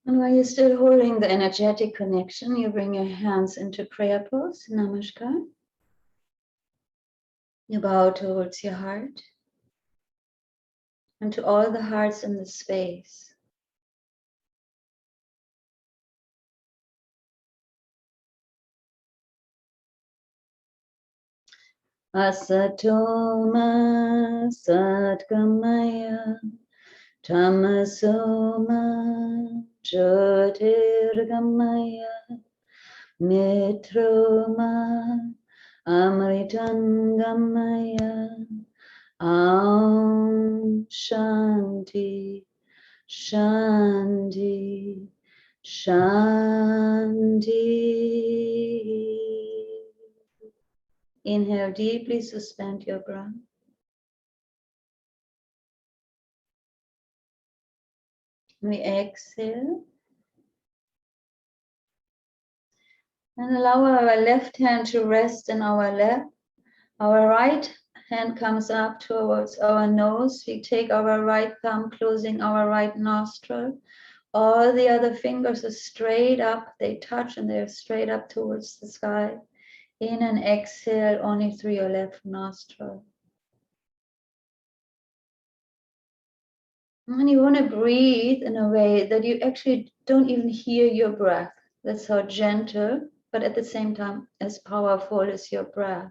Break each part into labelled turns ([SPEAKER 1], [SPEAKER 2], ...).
[SPEAKER 1] And while you're still holding the energetic connection, you bring your hands into prayer pose, Namaskar. You bow towards your heart and to all the hearts in the space. Asatoma Satgamaya Tamasoma Jyotirgamaya Mitroma Amritangamaya Aum Shanti Shanti Shanti. Inhale deeply, suspend your breath. We exhale and allow our left hand to rest in our lap. Our right hand comes up towards our nose. We take our right thumb, closing our right nostril. All the other fingers are straight up. They touch and they're straight up towards the sky. In and exhale only through your left nostril. And you want to breathe in a way that you actually don't even hear your breath. That's how gentle, but at the same time as powerful is your breath.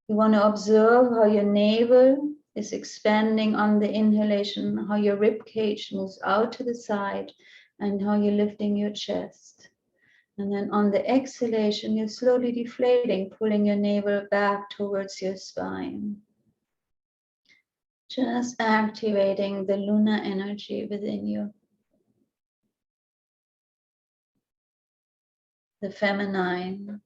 [SPEAKER 1] You want to observe how your navel is expanding on the inhalation, how your rib cage moves out to the side, and how you're lifting your chest. And then on the exhalation, you're slowly deflating, pulling your navel back towards your spine. Just activating the lunar energy within you. The feminine.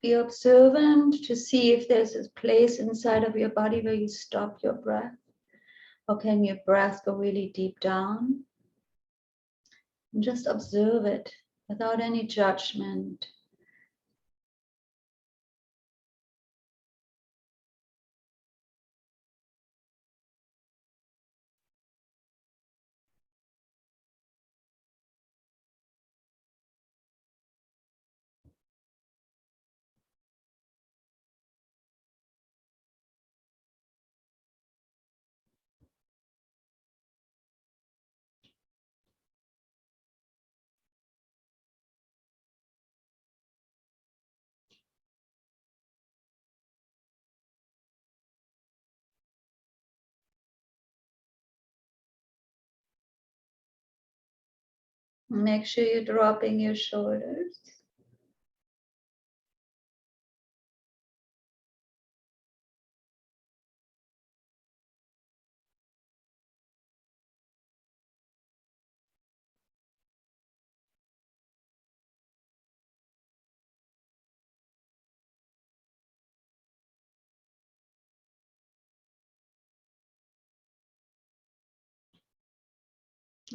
[SPEAKER 1] Be observant to see if there's a place inside of your body where you stop your breath. Or can your breath go really deep down? And just observe it without any judgment. Make sure you're dropping your shoulders.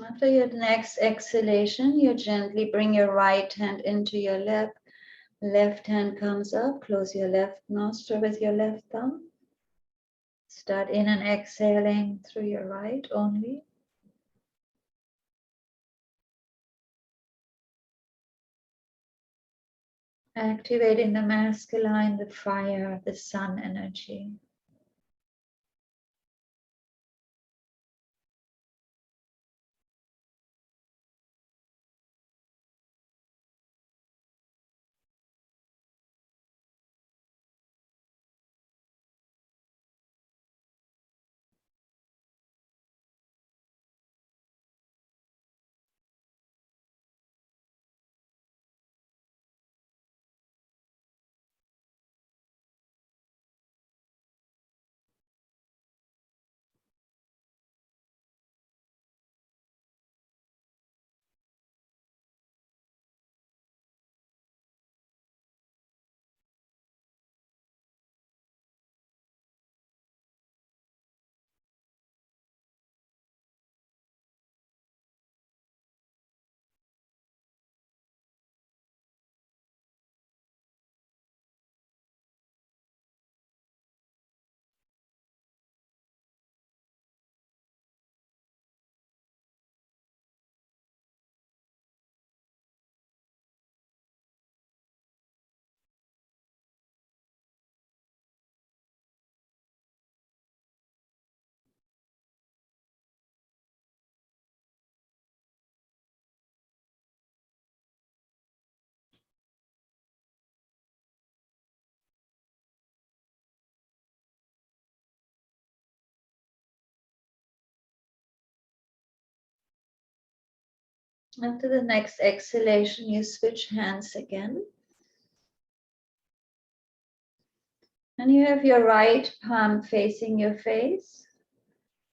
[SPEAKER 1] After your next exhalation, you gently bring your right hand into your lap. Left hand comes up. Close your left nostril with your left thumb. Start in and exhaling through your right only. Activating the masculine, the fire, the sun energy. After the next exhalation, you switch hands again. And you have your right palm facing your face.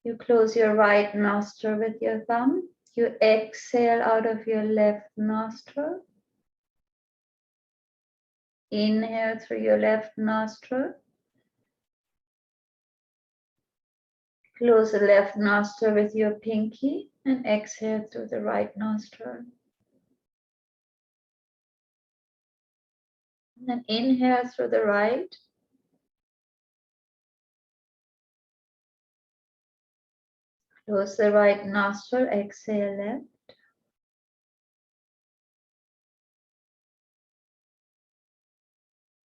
[SPEAKER 1] You close your right nostril with your thumb. You exhale out of your left nostril. Inhale through your left nostril. Close the left nostril with your pinky and exhale through the right nostril. And then inhale through the right. Close the right nostril, exhale left.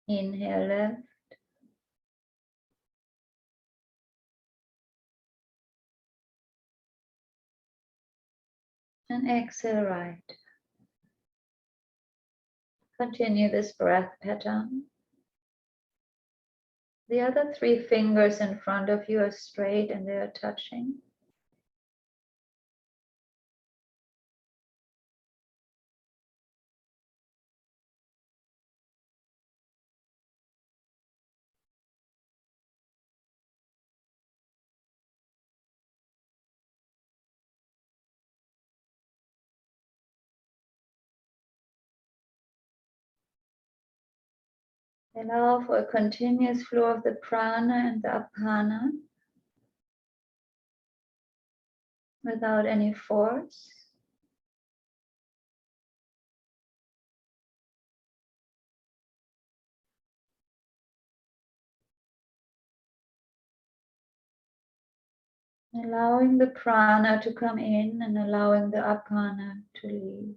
[SPEAKER 1] Inhale left. And exhale right. Continue this breath pattern. The other three fingers in front of you are straight and they are touching. Allow for a continuous flow of the prana and the apana without any force. Allowing the prana to come in and allowing the apana to leave.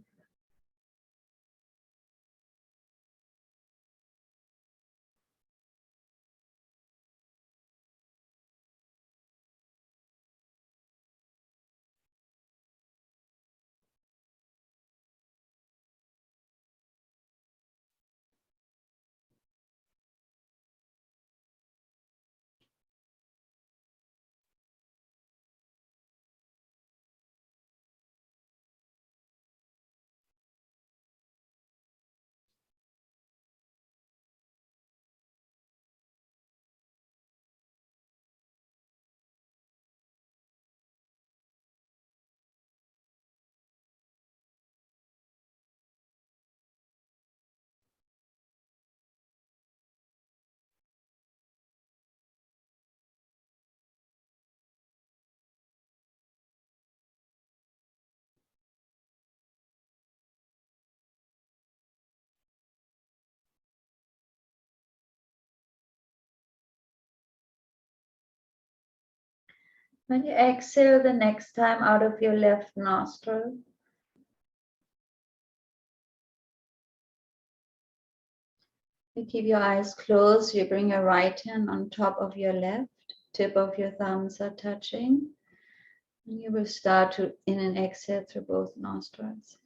[SPEAKER 1] When you exhale the next time out of your left nostril, you keep your eyes closed. You bring your right hand on top of your left. Tip of your thumbs are touching. And you will start to in and exhale through both nostrils.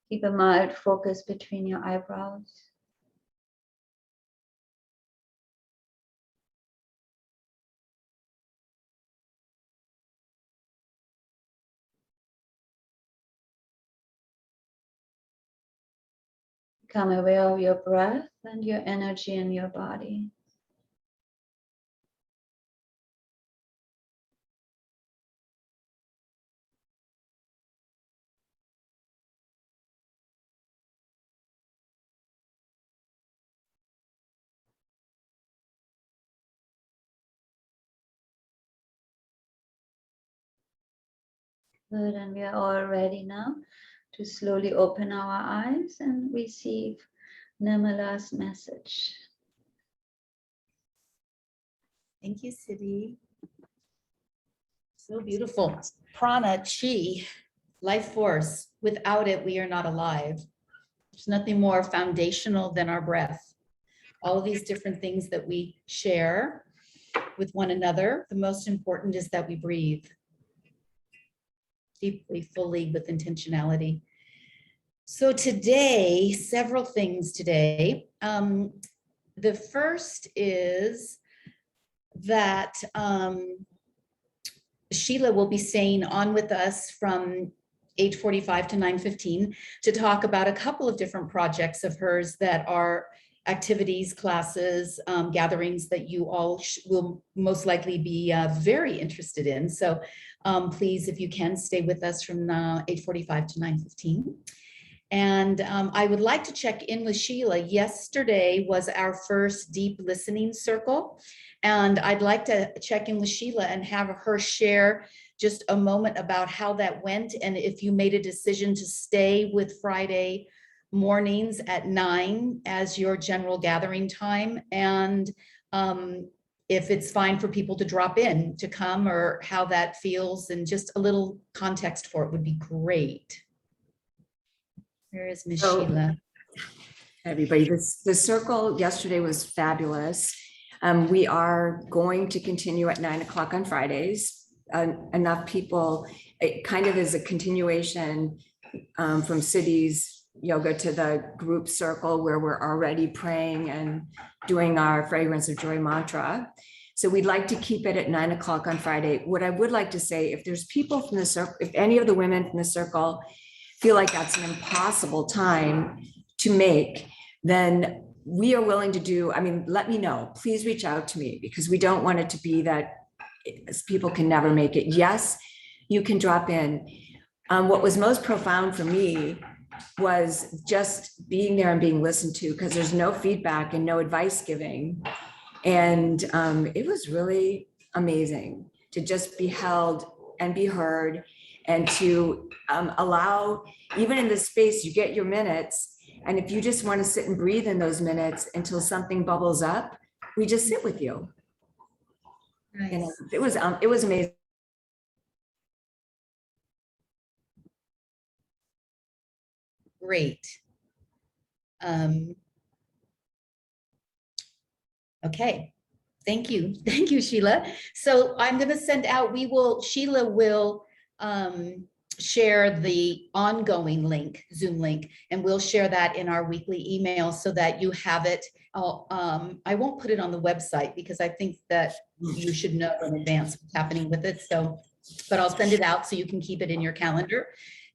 [SPEAKER 1] Keep a mild focus between your eyebrows. Become aware of your breath and your energy in your body. Good, and we are all ready now to slowly open our eyes and receive Nirmala's message.
[SPEAKER 2] Thank you, Siddhi. So beautiful. Prana, chi, life force. Without it, we are not alive. There's nothing more foundational than our breath. All of these different things that we share with one another, the most important is that we breathe deeply, fully, with intentionality. So today, several things today. The first is that Sheila will be staying on with us from 8:45 to 9:15 to talk about a couple of different projects of hers that are activities, classes, gatherings that you all will most likely be very interested in. So please, if you can, stay with us from 8:45 to 9:15. And I would like to check in with Sheila. Yesterday was our first deep listening circle. And I'd like to check in with Sheila and have her share just a moment about how that went. And if you made a decision to stay with Friday mornings at 9 as your general gathering time. And if it's fine for people to drop in to come, or how that feels, and just a little context for it would be great. Where is Miss Sheila?
[SPEAKER 3] Everybody, the circle yesterday was fabulous. We are going to continue at 9 o'clock on Fridays. Enough people, it kind of is a continuation from City's yoga to the group circle, where we're already praying and doing our fragrance of joy mantra. So we'd like to keep it at 9 o'clock on Friday. What I would like to say, if there's people from the circle, if any of the women from the circle feel like that's an impossible time to make, then we are willing to do, I mean, let me know, please reach out to me, because we don't want it to be that people can never make it. Yes, you can drop in. What was most profound for me was just being there and being listened to, because there's no feedback and no advice giving. And it was really amazing to just be held and be heard, and to allow, even in this space, you get your minutes. And if you just want to sit and breathe in those minutes until something bubbles up, we just sit with you.
[SPEAKER 2] Nice.
[SPEAKER 3] You know, it was amazing.
[SPEAKER 2] Great. Okay, thank you. Thank you, Sheila. So I'm going to send out, Sheila will share the ongoing link, Zoom link, and we'll share that in our weekly email so that you have it. I won't put it on the website because I think that you should know in advance what's happening with it. So, but I'll send it out so you can keep it in your calendar.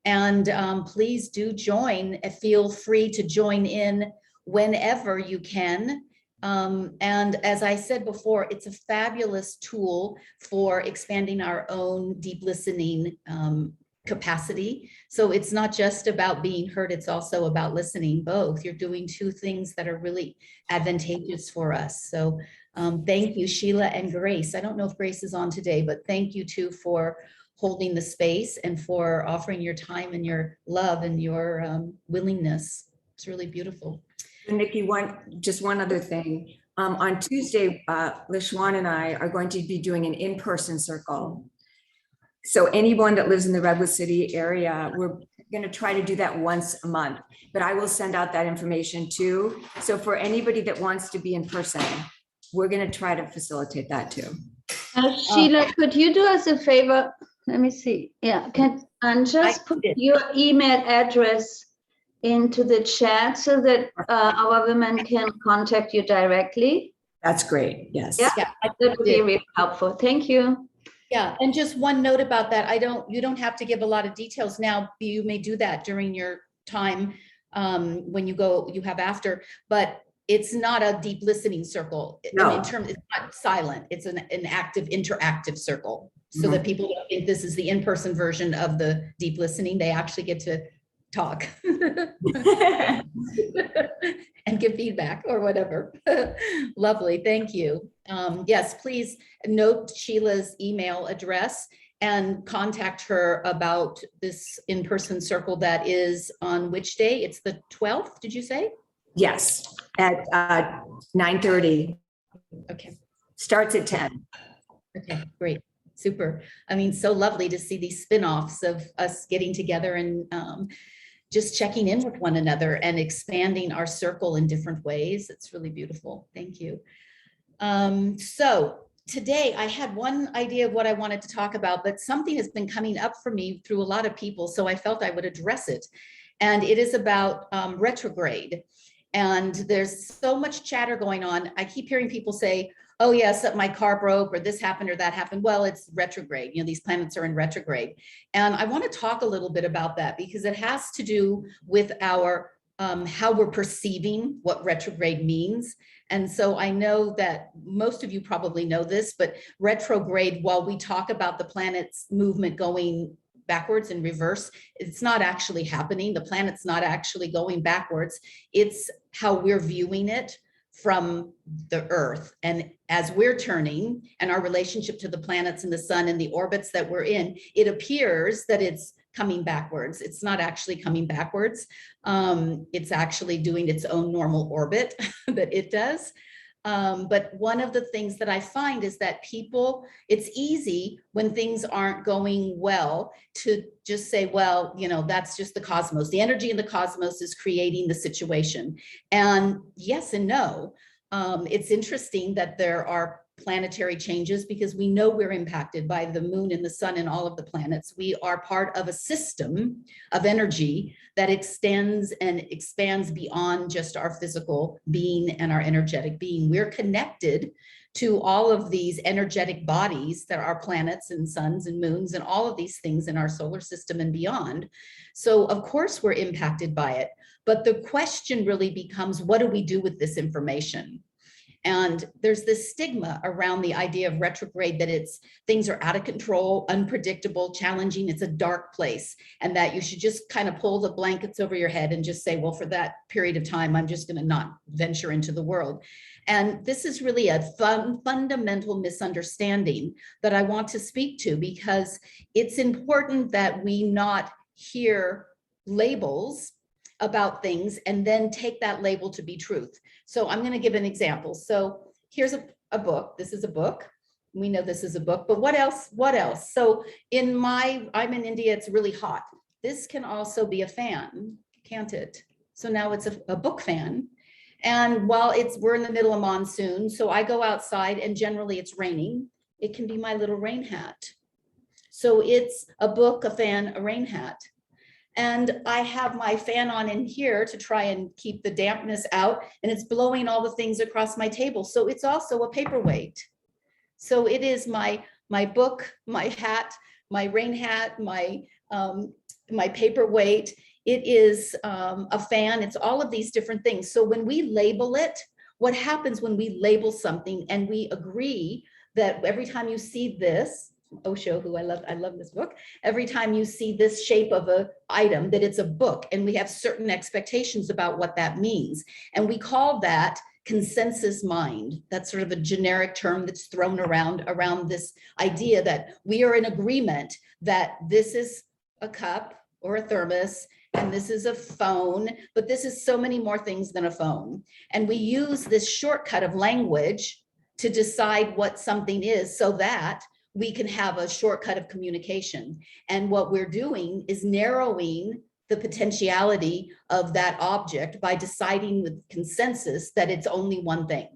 [SPEAKER 2] And please do join. Feel free to join in whenever you can. And as I said before, it's a fabulous tool for expanding our own deep listening capacity. So it's not just about being heard, it's also about listening. Both. You're doing two things that are really advantageous for us. So thank you, Sheila and Grace. I don't know if Grace is on today, but thank you too for holding the space and for offering your time and your love and your willingness. It's really beautiful.
[SPEAKER 3] Nikki, just one other thing. On Tuesday, Lishwan and I are going to be doing an in-person circle. So anyone that lives in the Redwood City area, we're going to try to do that once a month, but I will send out that information too. So for anybody that wants to be in person, we're going to try to facilitate that too.
[SPEAKER 1] Sheila, could you do us a favor? Let me see. Yeah, and just put your email address into the chat so that our women can contact you directly.
[SPEAKER 3] That's great. Yes.
[SPEAKER 1] Yeah, that would be really helpful. Thank you.
[SPEAKER 2] Yeah, and just one note about that. You don't have to give a lot of details now. You may do that during your time when you have after, but it's not a deep listening circle.
[SPEAKER 3] No.
[SPEAKER 2] It's not silent. It's an active, interactive circle. So that people don't think this is the in-person version of the deep listening. They actually get to talk and give feedback or whatever. Lovely, thank you. Yes, please note Sheila's email address and contact her about this in-person circle that is on which day? It's the 12th, did you say?
[SPEAKER 3] Yes, at 9:30.
[SPEAKER 2] Okay.
[SPEAKER 3] Starts at 10.
[SPEAKER 2] Okay, great. Super. I mean, so lovely to see these spin-offs of us getting together and just checking in with one another and expanding our circle in different ways. It's really beautiful. Thank you. So today I had one idea of what I wanted to talk about, but something has been coming up for me through a lot of people, so I felt I would address it. And it is about retrograde. And there's so much chatter going on. I keep hearing people say, oh yes, my car broke or this happened or that happened. Well, it's retrograde. You know, these planets are in retrograde. And I want to talk a little bit about that because it has to do with our how we're perceiving what retrograde means. And so I know that most of you probably know this, but retrograde, while we talk about the planet's movement going backwards and reverse, it's not actually happening. The planet's not actually going backwards. It's how we're viewing it from the earth. And as we're turning and our relationship to the planets and the sun and the orbits that we're in, it appears that it's coming backwards. It's not actually coming backwards. It's actually doing its own normal orbit that it does. But one of the things that I find is that people, it's easy when things aren't going well to just say, well, you know, that's just the cosmos. The energy in the cosmos is creating the situation. And yes and no. It's interesting that there are planetary changes because we know we're impacted by the moon and the sun and all of the planets. We are part of a system of energy that extends and expands beyond just our physical being and our energetic being. We're connected to all of these energetic bodies that are planets and suns and moons and all of these things in our solar system and beyond. So of course we're impacted by it. But the question really becomes, what do we do with this information? And there's this stigma around the idea of retrograde that it's things are out of control, unpredictable, challenging. It's a dark place, and that you should just kind of pull the blankets over your head and just say, well, for that period of time, I'm just going to not venture into the world. And this is really a fundamental misunderstanding that I want to speak to, because it's important that we not hear labels about things and then take that label to be truth. So I'm going to give an example. So here's a book. This is a book. We know this is a book, but what else? What else? So I'm in India, it's really hot. This can also be a fan, can't it? So now it's a book fan. And while we're in the middle of monsoon, so I go outside and generally it's raining. It can be my little rain hat. So it's a book, a fan, a rain hat. And I have my fan on in here to try and keep the dampness out, and it's blowing all the things across my table. So it's also a paperweight. So it is my book, my hat, my rain hat, my paperweight. It is a fan. It's all of these different things. So when we label it, what happens when we label something and we agree that every time you see this, Osho, who I love this book, every time you see this shape of a item, that it's a book, and we have certain expectations about what that means. And we call that consensus mind. That's sort of a generic term that's thrown around this idea that we are in agreement that this is a cup or a thermos, and this is a phone, but this is so many more things than a phone. And we use this shortcut of language to decide what something is so that we can have a shortcut of communication. And what we're doing is narrowing the potentiality of that object by deciding with consensus that it's only one thing.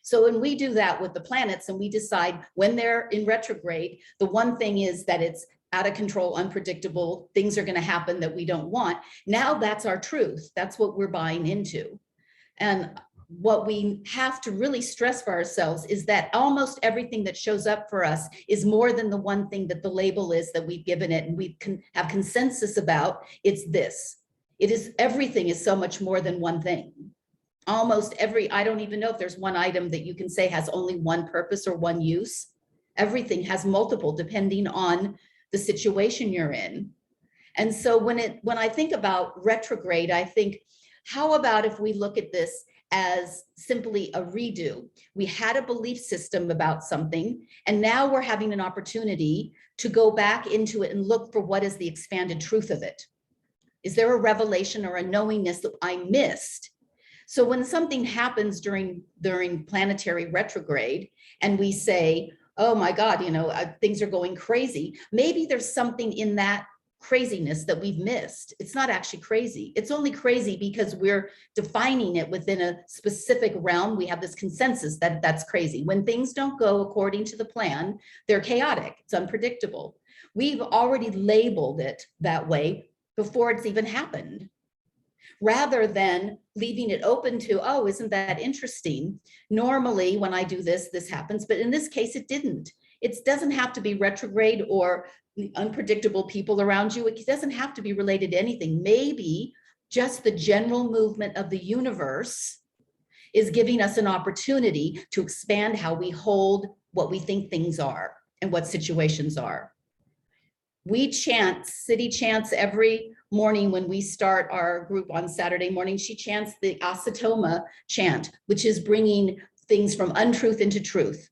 [SPEAKER 2] So when we do that with the planets and we decide when they're in retrograde, the one thing is that it's out of control, unpredictable, things are going to happen that we don't want. Now that's our truth. That's what we're buying into. And what we have to really stress for ourselves is that almost everything that shows up for us is more than the one thing that the label is that we've given it and we can have consensus about. It's this. It is, everything is so much more than one thing. Almost every, I don't even know if there's one item that you can say has only one purpose or one use. Everything has multiple depending on the situation you're in. And so when I think about retrograde, I think, how about if we look at this as simply a redo? We had a belief system about something, and now we're having an opportunity to go back into it and look for what is the expanded truth of it. Is there a revelation or a knowingness that I missed? So when something happens during planetary retrograde and we say, oh my God, you know, things are going crazy, maybe there's something in that craziness that we've missed. It's not actually crazy. It's only crazy because we're defining it within a specific realm. We have this consensus that that's crazy. When things don't go according to the plan, they're chaotic. It's unpredictable. We've already labeled it that way before it's even happened. rather than leaving it open to, oh, isn't that interesting? Normally, when I do this, this happens, but in this case, it didn't. It doesn't have to be retrograde or unpredictable people around you. It doesn't have to be related to anything. Maybe just the general movement of the universe is giving us an opportunity to expand how we hold what we think things are and what situations are. We chant, City chants every morning when we start our group on Saturday morning. She chants the Asatoma chant, which is bringing things from untruth into truth,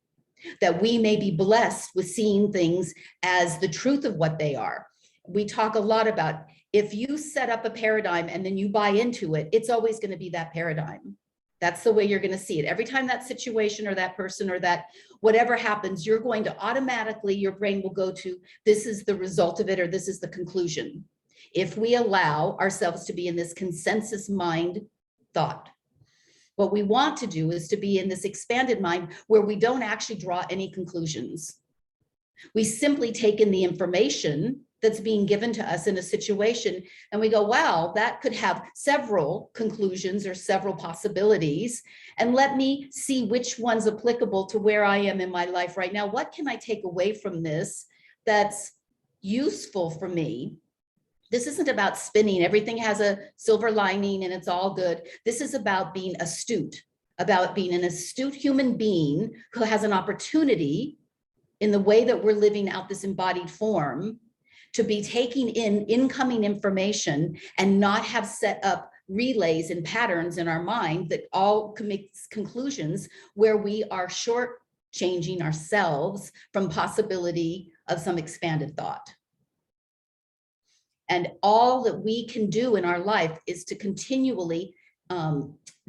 [SPEAKER 2] that we may be blessed with seeing things as the truth of what they are. We talk a lot about, if you set up a paradigm and then you buy into it, it's always going to be that paradigm. That's the way you're going to see it. Every time that situation or that person or that whatever happens, you're going to automatically, your brain will go to, this is the result of it, or this is the conclusion. If we allow ourselves to be in this consensus mind thought, what we want to do is to be in this expanded mind where we don't actually draw any conclusions. We simply take in the information that's being given to us in a situation, and we go, wow, that could have several conclusions or several possibilities, and let me see which one's applicable to where I am in my life right now. What can I take away from this that's useful for me? This isn't about spinning. Everything has a silver lining and it's all good. This is about being astute, about being an astute human being who has an opportunity in the way that we're living out this embodied form to be taking in incoming information and not have set up relays and patterns in our mind that all can make conclusions where we are shortchanging ourselves from possibility of some expanded thought. And all that we can do in our life is to continually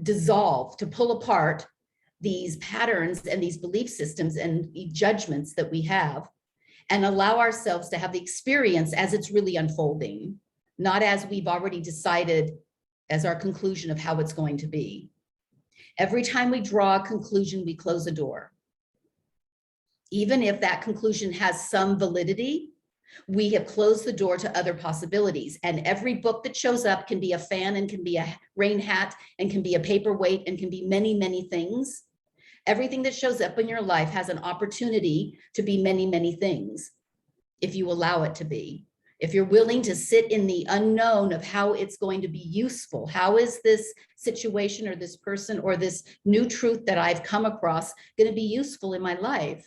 [SPEAKER 2] dissolve, to pull apart these patterns and these belief systems and judgments that we have, and allow ourselves to have the experience as it's really unfolding, not as we've already decided as our conclusion of how it's going to be. Every time we draw a conclusion, we close a door. Even if that conclusion has some validity, we have closed the door to other possibilities. And every book that shows up can be a fan and can be a rain hat and can be a paperweight and can be many, many things. Everything that shows up in your life has an opportunity to be many, many things if you allow it to be. If you're willing to sit in the unknown of how it's going to be useful, how is this situation or this person or this new truth that I've come across going to be useful in my life?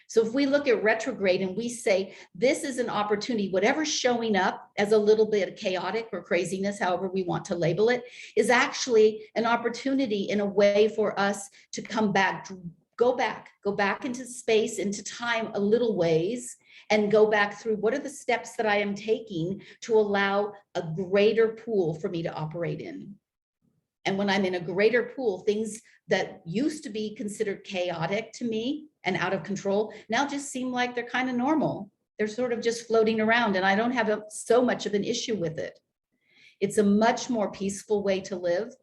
[SPEAKER 2] So if we look at retrograde and we say, this is an opportunity, whatever's showing up as a little bit of chaotic or craziness, however we want to label it, is actually an opportunity in a way for us to come back, go back into space, into time a little ways, and go back through what are the steps that I am taking to allow a greater pool for me to operate in. And when I'm in a greater pool, things that used to be considered chaotic to me and out of control now just seem like they're kind of normal. They're sort of just floating around, and I don't have so much of an issue with it. It's a much more peaceful way to live,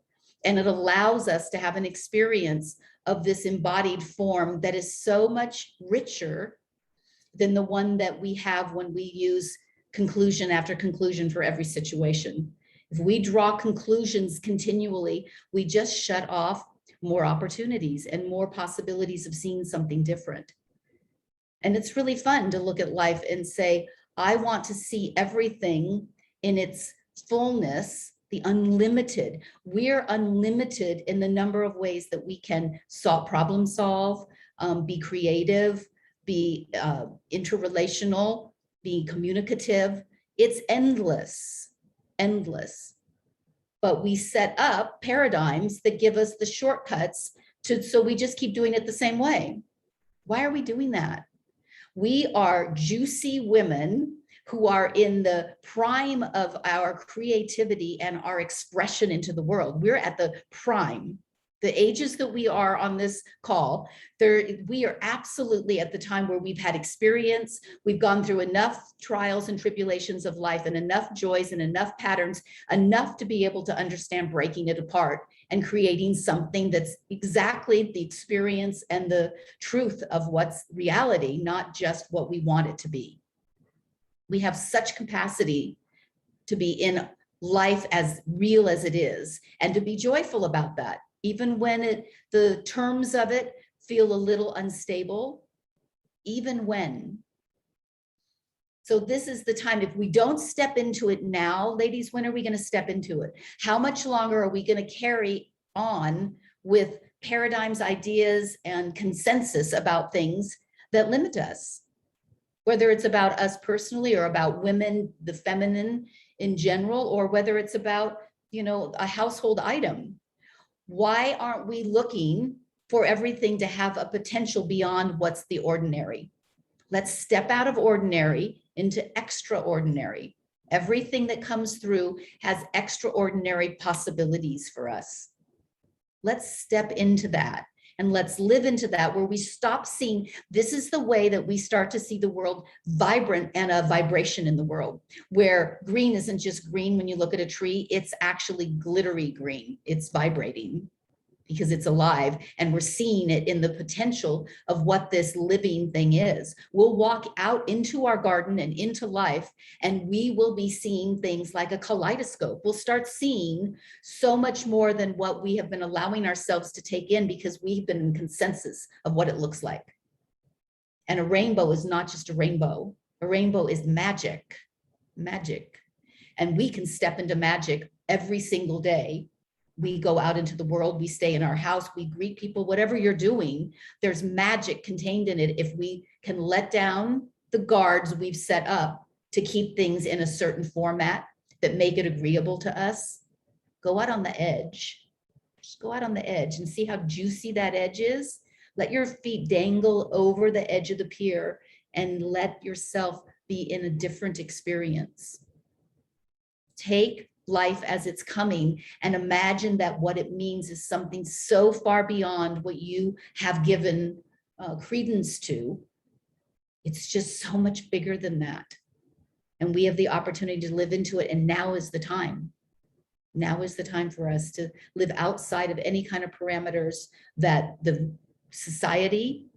[SPEAKER 2] and it allows us to have an experience of this embodied form that is so much richer than the one that we have when we use conclusion after conclusion for every situation. If we draw conclusions continually, we just shut off more opportunities and more possibilities of seeing something different. And it's really fun to look at life and say, I want to see everything in its fullness, the unlimited. We're unlimited in the number of ways that we can problem solve, be creative, be interrelational, be communicative. It's endless. Endless. But we set up paradigms that give us the shortcuts so we just keep doing it the same way. Why are we doing that? We are juicy women who are in the prime of our creativity and our expression into the world. We're at the prime. The ages that we are on this call, we are absolutely at the time where we've had experience, we've gone through enough trials and tribulations of life and enough joys and enough patterns, enough to be able to understand breaking it apart and creating something that's exactly the experience and the truth of what's reality, not just what we want it to be. We have such capacity to be in life as real as it is, and to be joyful about that, even when the terms of it feel a little unstable, even when. So this is the time. If we don't step into it now, ladies, when are we going to step into it? How much longer are we going to carry on with paradigms, ideas, and consensus about things that limit us? Whether it's about us personally or about women, the feminine in general, or whether it's about, a household item. Why aren't we looking for everything to have a potential beyond what's the ordinary? Let's step out of ordinary into extraordinary. Everything that comes through has extraordinary possibilities for us. Let's step into that and let's live into that, where we stop seeing, this is the way that we start to see the world vibrant and a vibration in the world, where green isn't just green when you look at a tree, it's actually glittery green. It's vibrating because it's alive, and we're seeing it in the potential of what this living thing is. We'll walk out into our garden and into life, and we will be seeing things like a kaleidoscope. We'll start seeing so much more than what we have been allowing ourselves to take in, because we've been in consensus of what it looks like. And a rainbow is not just a rainbow. A rainbow is magic, magic. And we can step into magic every single day. We go out into the world, we stay in our house, we greet people, whatever you're doing, there's magic contained in it if we can let down the guards we've set up to keep things in a certain format that make it agreeable to us. Go out on the edge. Just go out on the edge and see how juicy that edge is. Let your feet dangle over the edge of the pier and let yourself be in a different experience. Take life as it's coming and imagine that what it means is something so far beyond what you have given credence to. It's just so much bigger than that. And we have the opportunity to live into it. And now is the time. Now is the time for us to live outside of any kind of parameters that the society,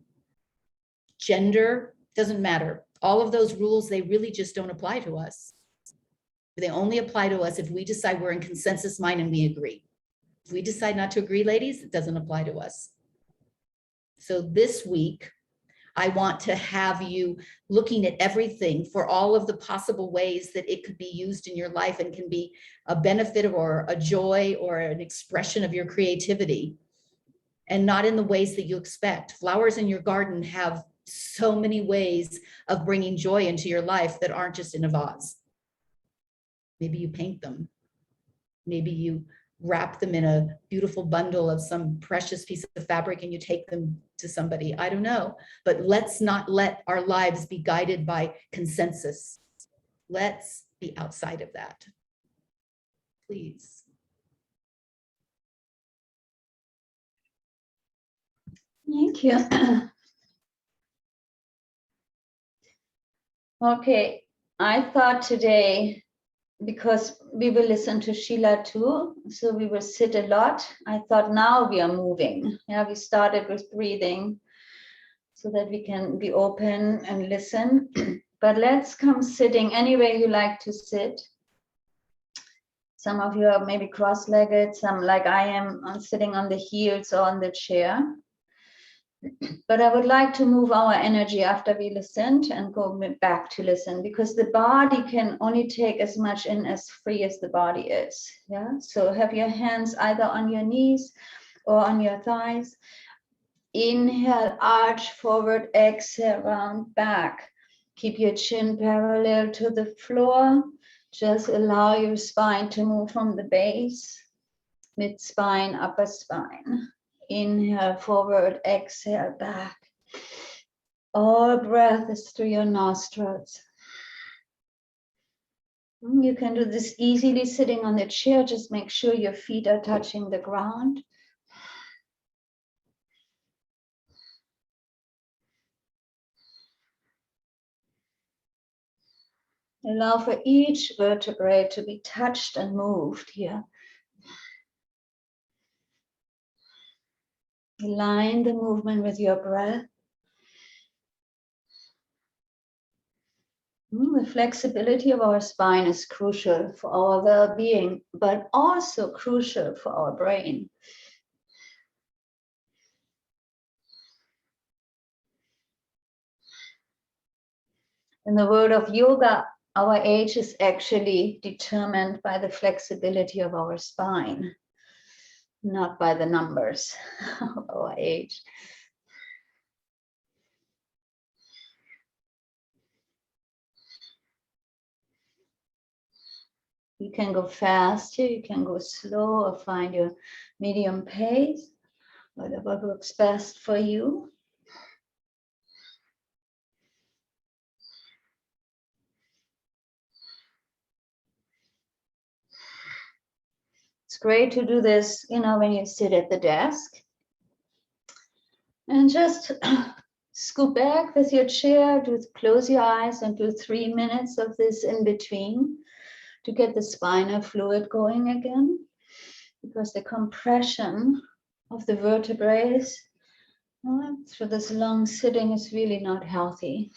[SPEAKER 2] gender, doesn't matter. All of those rules, they really just don't apply to us. They only apply to us if we decide we're in consensus mind and we agree. If we decide not to agree, ladies, it doesn't apply to us. So this week, I want to have you looking at everything for all of the possible ways that it could be used in your life and can be a benefit or a joy or an expression of your creativity, and not in the ways that you expect. Flowers in your garden have so many ways of bringing joy into your life that aren't just in a vase. Maybe you paint them. Maybe you wrap them in a beautiful bundle of some precious piece of fabric and you take them to somebody. I don't know, but let's not let our lives be guided by consensus. Let's be outside of that, please.
[SPEAKER 1] Thank you. Okay, I thought today, because we will listen to Sheila too, so we will sit a lot. I thought now we are moving. Yeah, we started with breathing so that we can be open and listen. But let's come sitting any way you like to sit. Some of you are maybe cross-legged, some like I am sitting on the heels or on the chair. But I would like to move our energy after we listened and go back to listen, because the body can only take as much in as free as the body is. Yeah. So have your hands either on your knees or on your thighs. Inhale, arch forward, exhale, round back. Keep your chin parallel to the floor. Just allow your spine to move from the base, mid spine, upper spine. Inhale, forward, exhale, back. All breath is through your nostrils. You can do this easily sitting on the chair. Just make sure your feet are touching the ground. Allow for each vertebrae to be touched and moved here. Align the movement with your breath. The flexibility of our spine is crucial for our well-being, but also crucial for our brain. In the world of yoga, our age is actually determined by the flexibility of our spine, not by the numbers of our age. You can go fast here, you can go slow, or find your medium pace, whatever works best for you. It's great to do this, when you sit at the desk. And just scoot back with your chair, close your eyes and do 3 minutes of this in between to get the spinal fluid going again, because the compression of the vertebrae through this long sitting is really not healthy.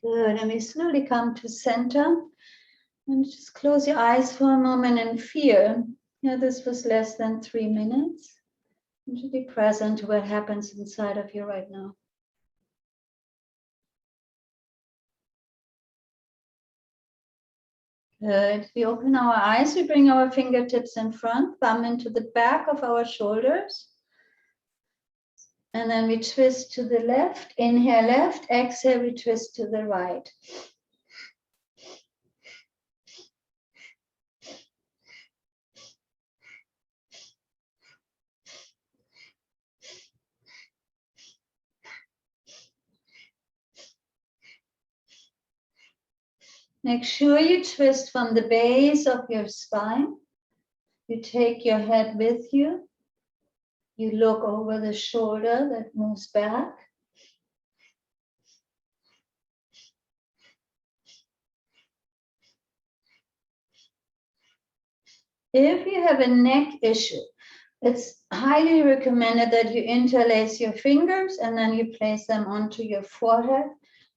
[SPEAKER 1] Good, and we slowly come to center and just close your eyes for a moment and feel. This was less than 3 minutes. And to be present to what happens inside of you right now. Good. We open our eyes, we bring our fingertips in front, thumb into the back of our shoulders. And then we twist to the left, inhale left, exhale, we twist to the right. Make sure you twist from the base of your spine. You take your head with you. You look over the shoulder that moves back. If you have a neck issue, it's highly recommended that you interlace your fingers and then you place them onto your forehead.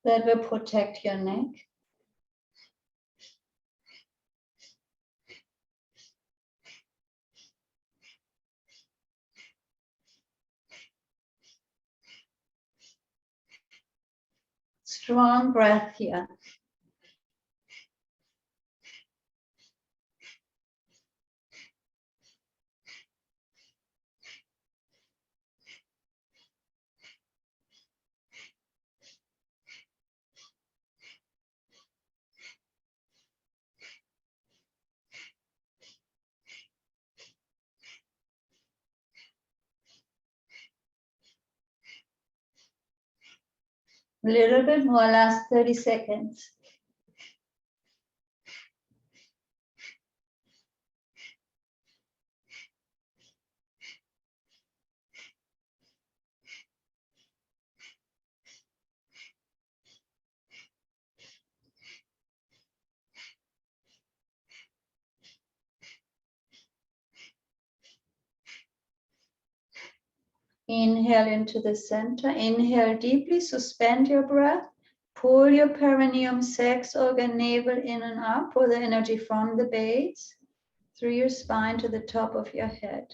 [SPEAKER 1] That will protect your neck. Strong breath here. A little bit more, last 30 seconds. Inhale into the center. Inhale deeply, suspend your breath. Pull your perineum, sex organ, navel in and up. Pull the energy from the base through your spine to the top of your head.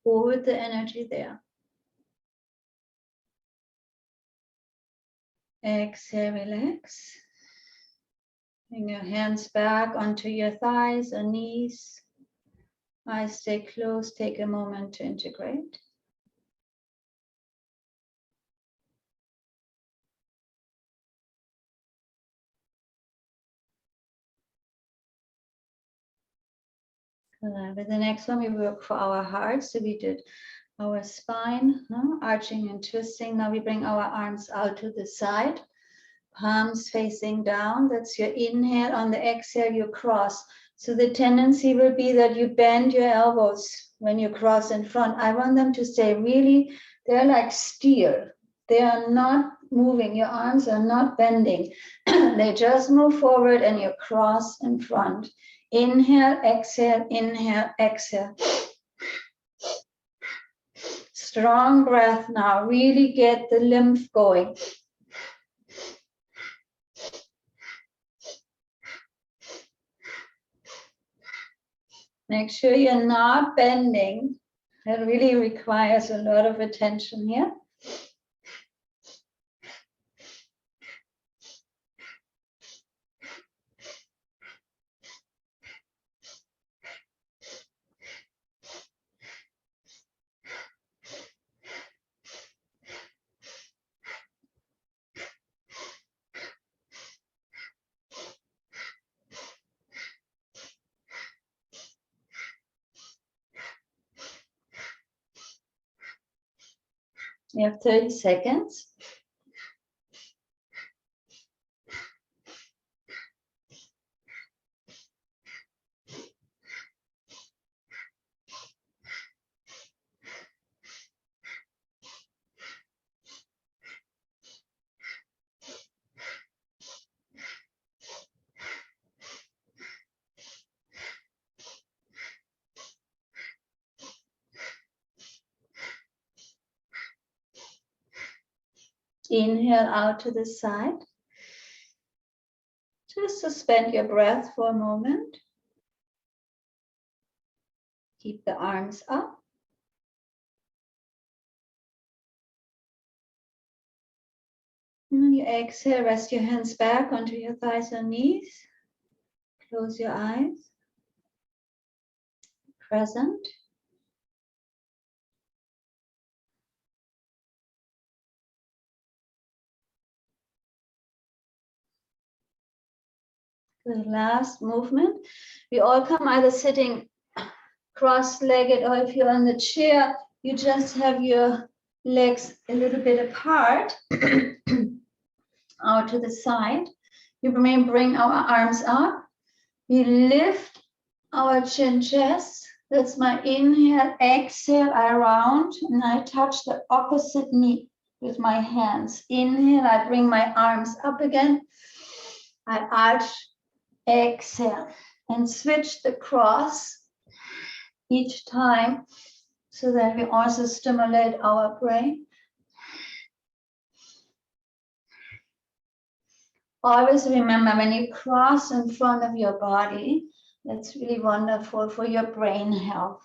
[SPEAKER 1] Hold the energy there. Exhale, relax. Bring your hands back onto your thighs or knees. Eyes stay closed. Take a moment to integrate. With the next one, we work for our heart. So we did our spine, arching and twisting. Now we bring our arms out to the side, palms facing down. That's your inhale. On the exhale, you cross. So the tendency will be that you bend your elbows when you cross in front. I want them to stay really, they're like steel. They are not moving. Your arms are not bending. They just move forward and you cross in front. Inhale, exhale, inhale, exhale. Strong breath now. Really get the lymph going. Make sure you're not bending. That really requires a lot of attention here. You have 30 seconds. Inhale out to the side. Just suspend your breath for a moment. Keep the arms up. And then you exhale, rest your hands back onto your thighs or knees. Close your eyes. Present. The last movement. We all come either sitting cross-legged, or if you're on the chair, you just have your legs a little bit apart out to the side. You may bring our arms up. We lift our chin chest. That's my inhale, exhale, I round, and I touch the opposite knee with my hands. Inhale, I bring my arms up again. I arch, exhale, and switch the cross each time so that we also stimulate our brain. Always remember, when you cross in front of your body, that's really wonderful for your brain health.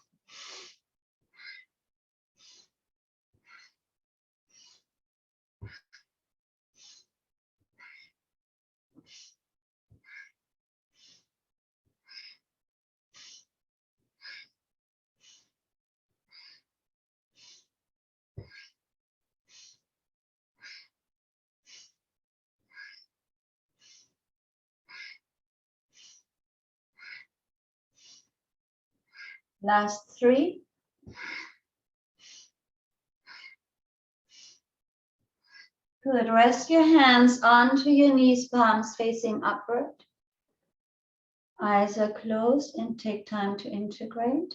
[SPEAKER 1] Last 3. Good. Rest your hands onto your knees, palms facing upward. Eyes are closed and take time to integrate.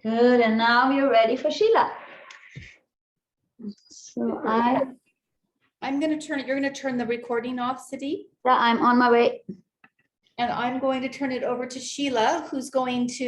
[SPEAKER 1] Good. And now you're ready for Sheila. So
[SPEAKER 2] I'm going to turn it, you're going to turn the recording off, Siddhi,
[SPEAKER 1] I'm on my way.
[SPEAKER 2] and I'm going to turn it over to Sheila, who's going to